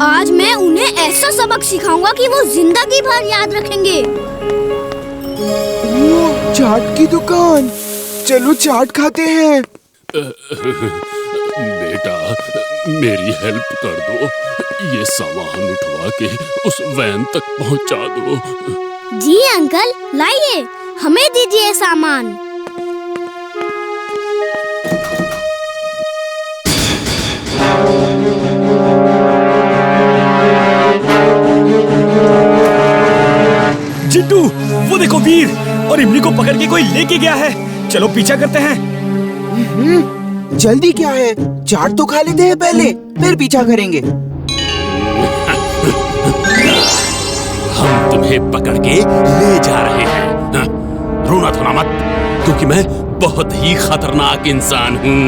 आज मैं उन्हें ऐसा सबक सिखाऊंगा कि वो जिंदगी भर याद रखेंगे। वो चाट की दुकान, चलो चाट खाते हैं। बेटा, मेरी हेल्प कर दो, ये सामान उठवा के उस वैन तक पहुंचा दो। जी अंकल, लाइए, हमें दीजिए सामान। चिट्टू, वो देखो वीर और इमली को पकड़ के कोई लेके गया है। चलो पीछा करते हैं। जल्दी क्या है, चाट तो खा लेते हैं पहले, फिर पीछा करेंगे। हम तुम्हें पकड़ के ले जा रहे हैं। हाँ, रोना धोना मत, क्योंकि मैं बहुत ही खतरनाक इंसान हूँ।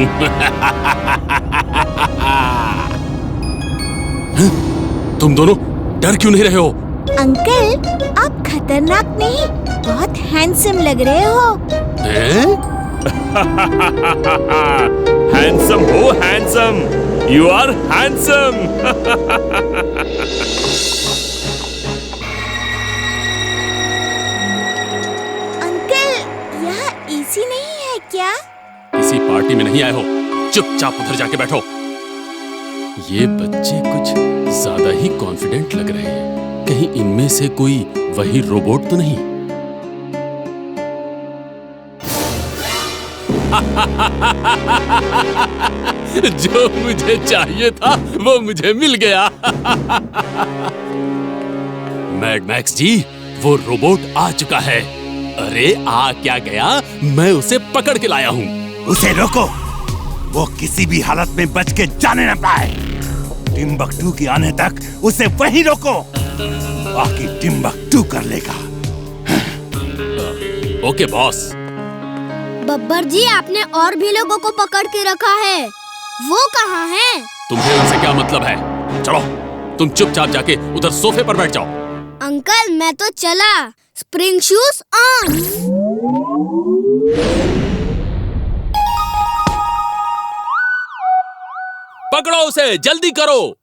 तुम दोनों डर क्यों नहीं रहे हो? अंकल, आप खतरनाक नहीं, बहुत हैंडसम लग रहे हो। हैंडसम हो, handsome. You are handsome. Uncle, यहाँ एसी नहीं है क्या? इसी पार्टी में नहीं आए हो, चुपचाप उधर जाके बैठो। ये बच्चे कुछ ज्यादा ही कॉन्फिडेंट लग रहे हैं। कहीं इनमें से कोई वही रोबोट तो नहीं? जो मुझे चाहिए था वो मुझे मिल गया। मैड मैक्स जी, वो रोबोट आ चुका है। अरे आ क्या गया, मैं उसे पकड़ के लाया हूँ। उसे रोको, वो किसी भी हालत में बच के जाने न पाए। टिम्बकटू के आने तक उसे वहीं रोको, बाकी टिम्बकटू कर लेगा। Okay boss. बब्बर जी, आपने और भी लोगों को पकड़ के रखा है, वो कहाँ हैं? तुम्हें उनसे क्या मतलब है? चलो, तुम चुपचाप जाके उधर सोफे पर बैठ जाओ। अंकल, मैं तो चला। Spring shoes on. पकड़ो उसे, जल्दी करो।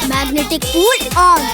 Magnetic pool on.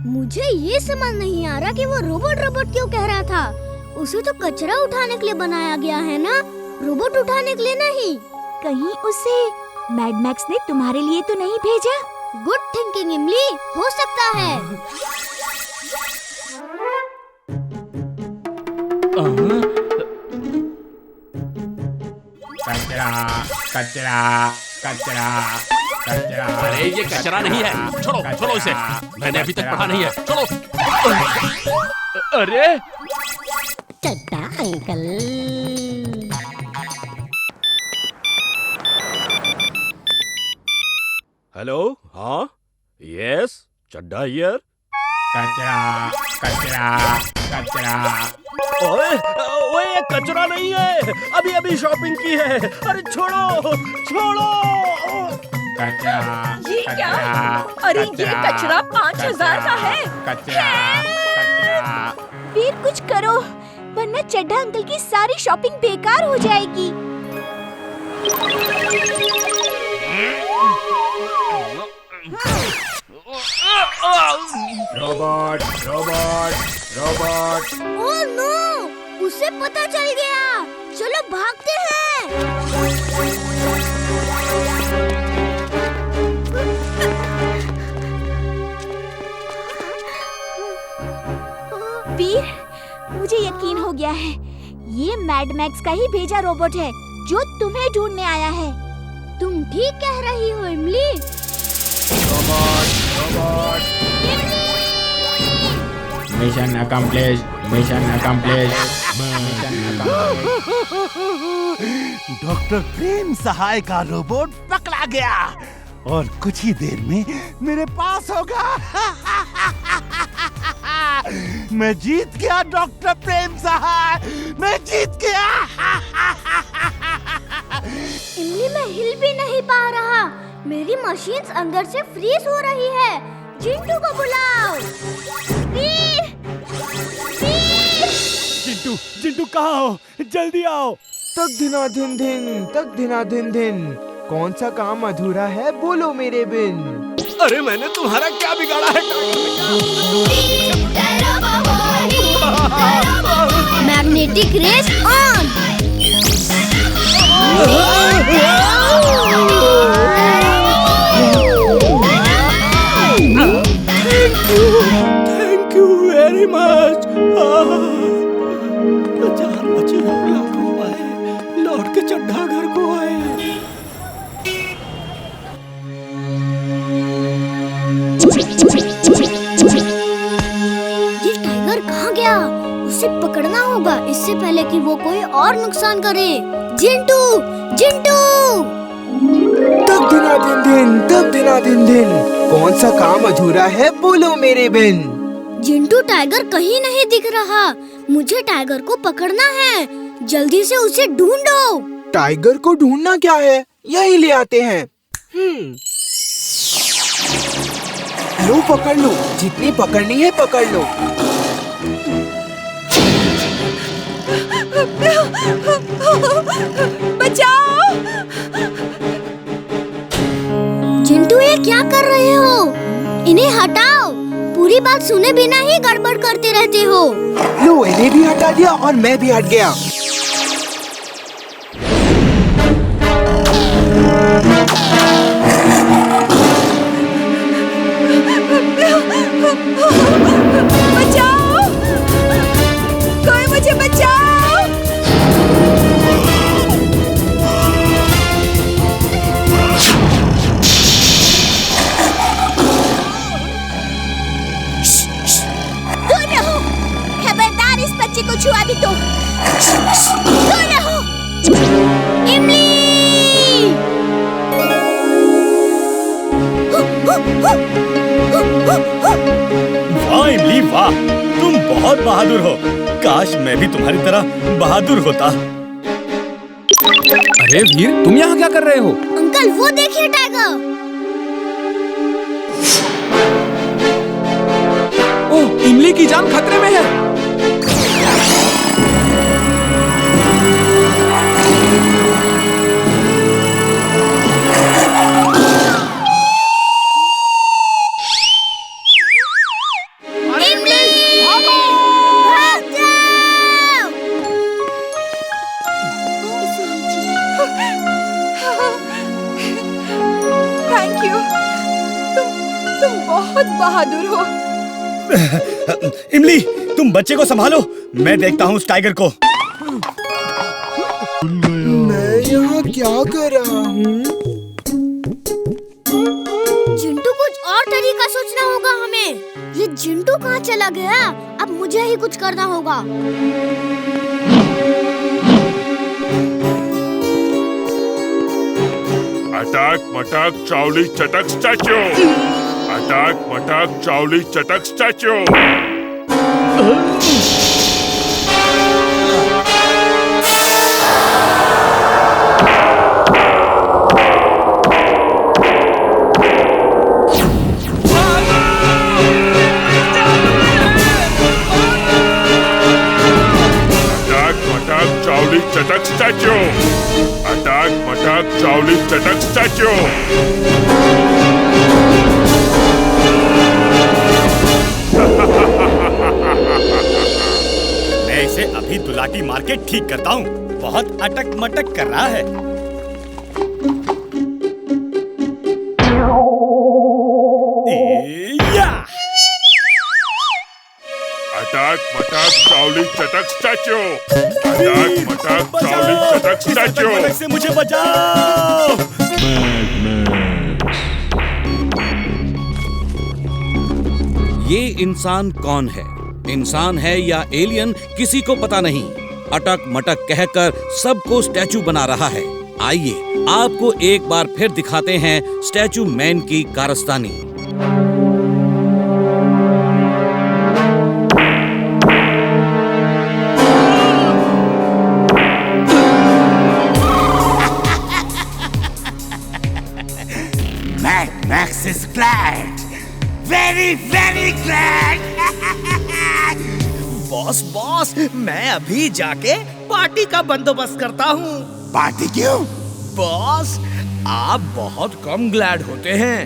मुझे ये समझ नहीं आ रहा कि वो रोबोट रोबोट क्यों कह रहा था। उसे तो कचरा उठाने के लिए बनाया गया है ना, रोबोट उठाने के लिए नहीं। कहीं उसे मैड मैक्स ने तुम्हारे लिए तो नहीं भेजा? गुड थिंकिंग इमली, हो सकता है। कचरा, कचरा, कचरा, कचरा। अरे ये कचरा नहीं है, छोड़ो छोड़ो इसे, मैंने अभी तक पढ़ा नहीं है, छोड़ो। अरे चड्डा अंकल। हेलो, हाँ, यस, चड्डा हियर। कचरा, कचरा, कचरा। ओए ओए, ये कचरा नहीं है, अभी अभी शॉपिंग की है। अरे छोड़ो छोड़ो। कचरा, ये क्या? कचरा, अरे ये कचरा 5000 का है। कचरा, कचरा। वीर, कुछ करो, वरना चड्ढा अंकल की सारी शॉपिंग बेकार हो जाएगी। Robot, robot, robot. Oh no, उसे पता चल गया। चलो भागते हैं। वीर, मुझे यकीन हो गया है, ये मैड मैक्स का ही भेजा रोबोट है जो तुम्हें ढूंढने आया है। तुम ठीक कह रही हो Imli. Mission accomplish, mission accomplish, mission doctor Prem Sahay का रोबोट पकड़ा गया और कुछ ही देर में मेरे पास होगा। मैं जीत गया डॉक्टर प्रेम सहाय, मैं जीत गया। इमली मैं हिल भी नहीं पा रहा। मेरी मशीन्स अंदर से फ्रीज हो रही है। चिंटू को बुलाओ। वीर! वीर! चिंटू, चिंटू कहाँ हो? जल्दी आओ। तक धिना धिन धिन, तक धिना धिन धिन। कौन सा काम अधूरा है बोलो मेरे बिन। अरे मैंने तुम्हारा क्या बिगाड़ा है? Magnetic rays on. Thank you very much. जान बची, लाखों आए, लौट के चड्ढा घर को आए। ये टाइगर कहाँ गया? उसे पकड़ना होगा इससे पहले कि वो कोई और नुकसान करे। जिंटू, जिंटू! तक धिना धिन धिन, तक धिना धिन धिन। कौन सा काम अधूरा है बोलो मेरे बिन। जिंटू टाइगर कहीं नहीं दिख रहा। मुझे टाइगर को पकड़ना है। जल्दी से उसे ढूंढो। टाइगर को ढूंढना क्या है, यही ले आते हैं। लो पकड़ लो, जितनी पकड़नी है पकड़ लो। बचाओ! जिंटू ये क्या कर रहे हो? इन्हें हटाओ। पूरी बात सुने बिना ही गड़बड़ करते रहते हो। लो इन्हें भी हटा दिया और मैं भी हट गया। बचाओ! कोई मुझे बचाओ! दूर रहो! खबरदार इस बच्चे को छुआ भी तो। दूर रहो! इमली! वाह इमली वाह, तुम बहुत बहादुर हो। काश मैं भी तुम्हारी तरह बहादुर होता। अरे वीर, तुम यहाँ क्या कर रहे हो? अंकल वो देखिए टाइगर। ओह, इमली की जान खतरे में है। Thank you. तुम बहुत बहादुर हो। इमली, तुम बच्चे को संभालो, मैं देखता हूँ उस टाइगर को। मैं यहाँ क्या कर रहा हूँ? जिंटू कुछ और तरीका सोचना होगा हमें। ये जिंटू कहाँ चला गया? अब मुझे ही कुछ करना होगा। अटक मटक चावली चटक स्टैच्यू। अटक मटक चावली चटक स्टैच्यू। चटक स्टैच्यू। अटक मटक चावली चटक स्टैच्यू। मैं इसे अभी दुलाटी मार के ठीक करता हूँ। बहुत अटक मटक कर रहा है। अटक मटक चावली चटक स्टैच्यू। अटक मटक चावली चटक स्टैच्यू। से मुझे बचाओ। ये इंसान कौन है? इंसान है या एलियन, किसी को पता नहीं। अटक मटक कहकर सबको स्टैचू बना रहा है। आइए आपको एक बार फिर दिखाते हैं स्टैचू मैन की कारस्तानी। Mad Max is glad, very very glad. Boss, मैं अभी जाके पार्टी का बंदोबस्त करता हूँ। पार्टी क्यों? बॉस, आप बहुत कम ग्लैड होते हैं।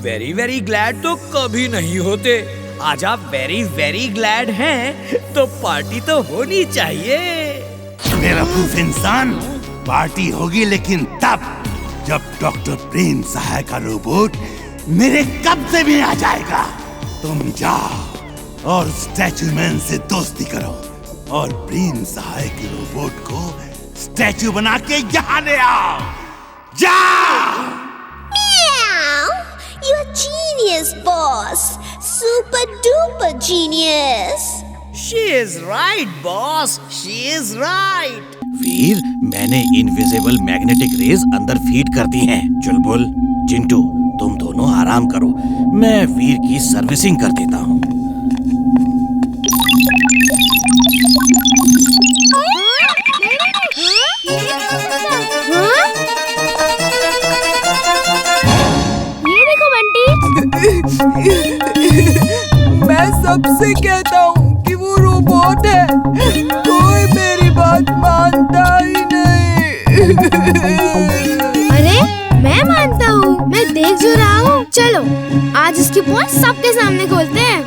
वेरी वेरी ग्लैड तो कभी नहीं होते। आज आप वेरी वेरी ग्लैड हैं, तो पार्टी तो होनी चाहिए। मेरा प्रूफ इंसान, पार्टी होगी लेकिन तब जब डॉक्टर प्रेम सहाय का रोबोट मेरे कब्जे में आ जाएगा। तुम जाओ और स्टैचू मैन से दोस्ती करो और प्रेम सहाय के रोबोट को स्टैचू बना के यहाँ ले आओ। जाओ। You're genius, boss. Super duper genius. She is right, boss. She is right. वीर, मैंने इनविजिबल मैग्नेटिक रेज अंदर फीड कर दी हैं। चुलबुल, चिंटू, तुम दोनों आराम करो, मैं वीर की सर्विसिंग कर देता हूँ। ये देखो बंटी। मैं सबसे कहता हूँ कि वो रोबोट है, कोई मेरी बात मानता ही नहीं। अरे मैं मानता हूँ, मैं देख जो रहा हूँ। चलो आज इसकी पोल सबके सामने खोलते हैं।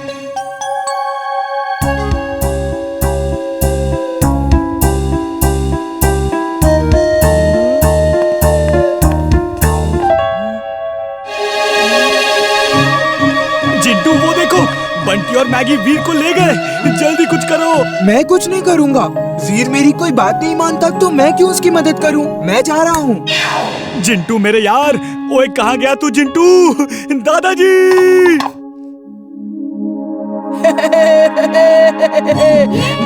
जिंटू, वो देखो, बंटी और मैगी वीर को ले गए। जल्दी कुछ करो। मैं कुछ नहीं करूँगा। वीर मेरी कोई बात नहीं मानता तो मैं क्यों उसकी मदद करूँ? मैं जा रहा हूँ। जिंटू मेरे यार, ओए कहाँ गया तू जिंटू? दादाजी!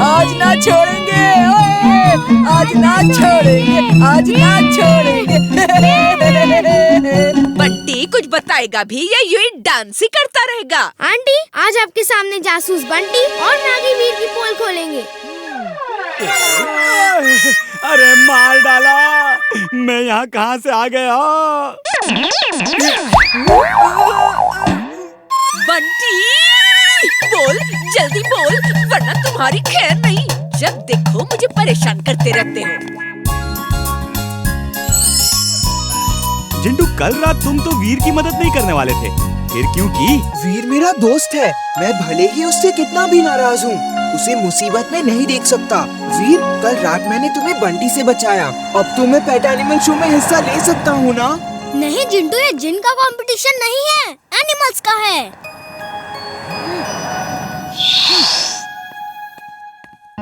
आज ना छोड़ेंगे, ओए, आज ना छोड़ेंगे, आज ना छोड़ेंगे। बंटी कुछ बताएगा भी या यूं ही डांस ही करता रहेगा? आंटी, आज आपके सामने जासूस बंटी और मैगी वीर की पोल खोलेंगे। अरे मार डाला, मैं यहाँ कहाँ से आ गया? बंटी बोल, जल्दी बोल, वरना तुम्हारी खैर नहीं। जब देखो मुझे परेशान करते रहते हो। जिंटू, कल रात तुम तो वीर की मदद नहीं करने वाले थे, फिर क्यों की? वीर मेरा दोस्त है, मैं भले ही उससे कितना भी नाराज हूँ, उसे मुसीबत में नहीं देख सकता। वीर, कल रात मैंने तुम्हें बंटी से बचाया, अब तो मैं पेट एनिमल शो में हिस्सा ले सकता हूँ ना? नहीं जिंटू, ये जिन का कंपटीशन नहीं है, एनिमल्स का है।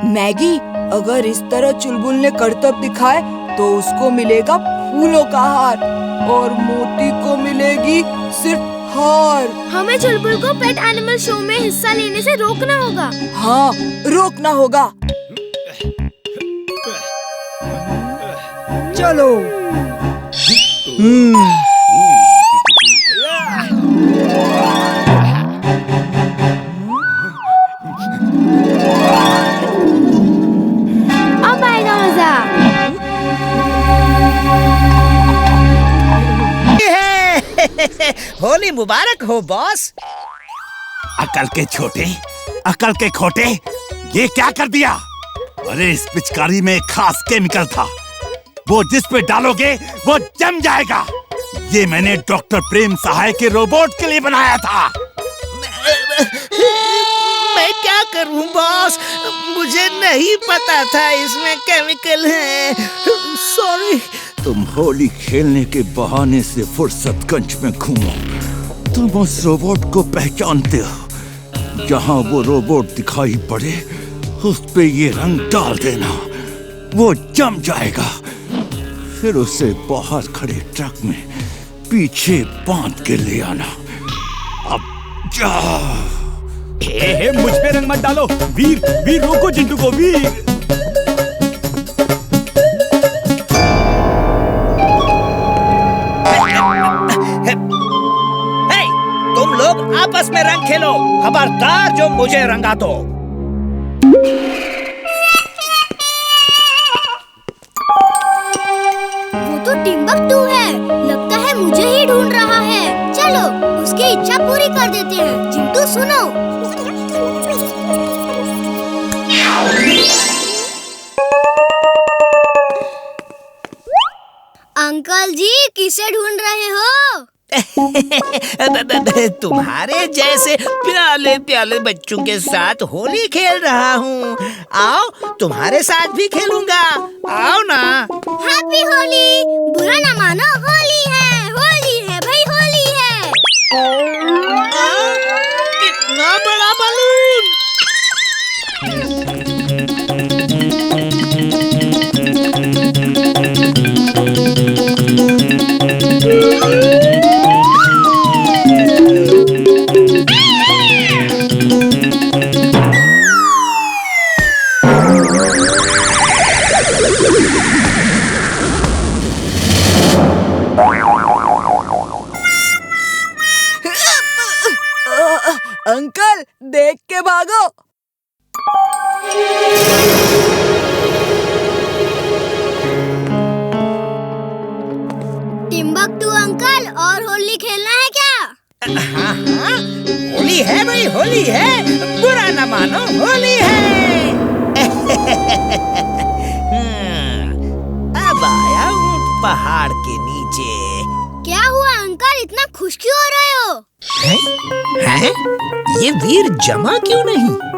मैगी, अगर इस तरह चुलबुल ने करतब दिखाए तो उसको मिलेगा फूलों का हार और मोती को मिलेगी सिर्फ हार। हमें चुलबुल को पेट एनिमल शो में हिस्सा लेने से रोकना होगा। हाँ, रोकना होगा। चलो। अब आएगा मजा। होली मुबारक हो बॉस। अकल के छोटे, अकल के खोटे, ये क्या कर दिया? अरे इस पिचकारी में खास केमिकल था, वो जिस पे डालोगे वो जम जाएगा। ये मैंने डॉक्टर प्रेम सहाय के रोबोट के लिए बनाया था। मैं क्या करूं बॉस, मुझे नहीं पता था इसमें केमिकल है। सॉरी। तुम होली खेलने के बहाने से फुर्सतगंज में घूमो, तुम उस रोबोट को पहचानते हो। जहाँ वो रोबोट दिखाई पड़े उस पे ये रंग डाल देना, वो जम जाएगा। फिर उसे बाहर खड़े ट्रक में पीछे बांध के ले आना। अब जाओ। मुझ पे रंग मत डालो। वीर वीर रोको चिंटू को, वीर। हे, तुम लोग आपस में रंग खेलो, खबरदार जो मुझे रंगा दो। वो तो टिम्बकटू है, लगता है मुझे ही ढूंढ रहा है। चलो उसकी इच्छा पूरी कर देते हैं। चिंटू सुनो। अंकल जी किसे ढूंढ रहे हो? तुम्हारे जैसे प्याले प्याले बच्चों के साथ होली खेल रहा हूँ। आओ तुम्हारे साथ भी खेलूंगा, आओ ना। हैप्पी होली। बुरा ना मानो, होली है भाई, होली है। कितना बड़ा बलून। अंकल देख के भागो। टिम्बकटू अंकल, और होली खेलना है क्या? हाँ हाँ, होली है भाई, होली है। बुरा न मानो, होली है। अब आया हूँ पहाड़ के नीचे। क्या हुआ अंकल, इतना खुश क्यों हो रहे हो? हैं? ये वीर जमा क्यों नहीं?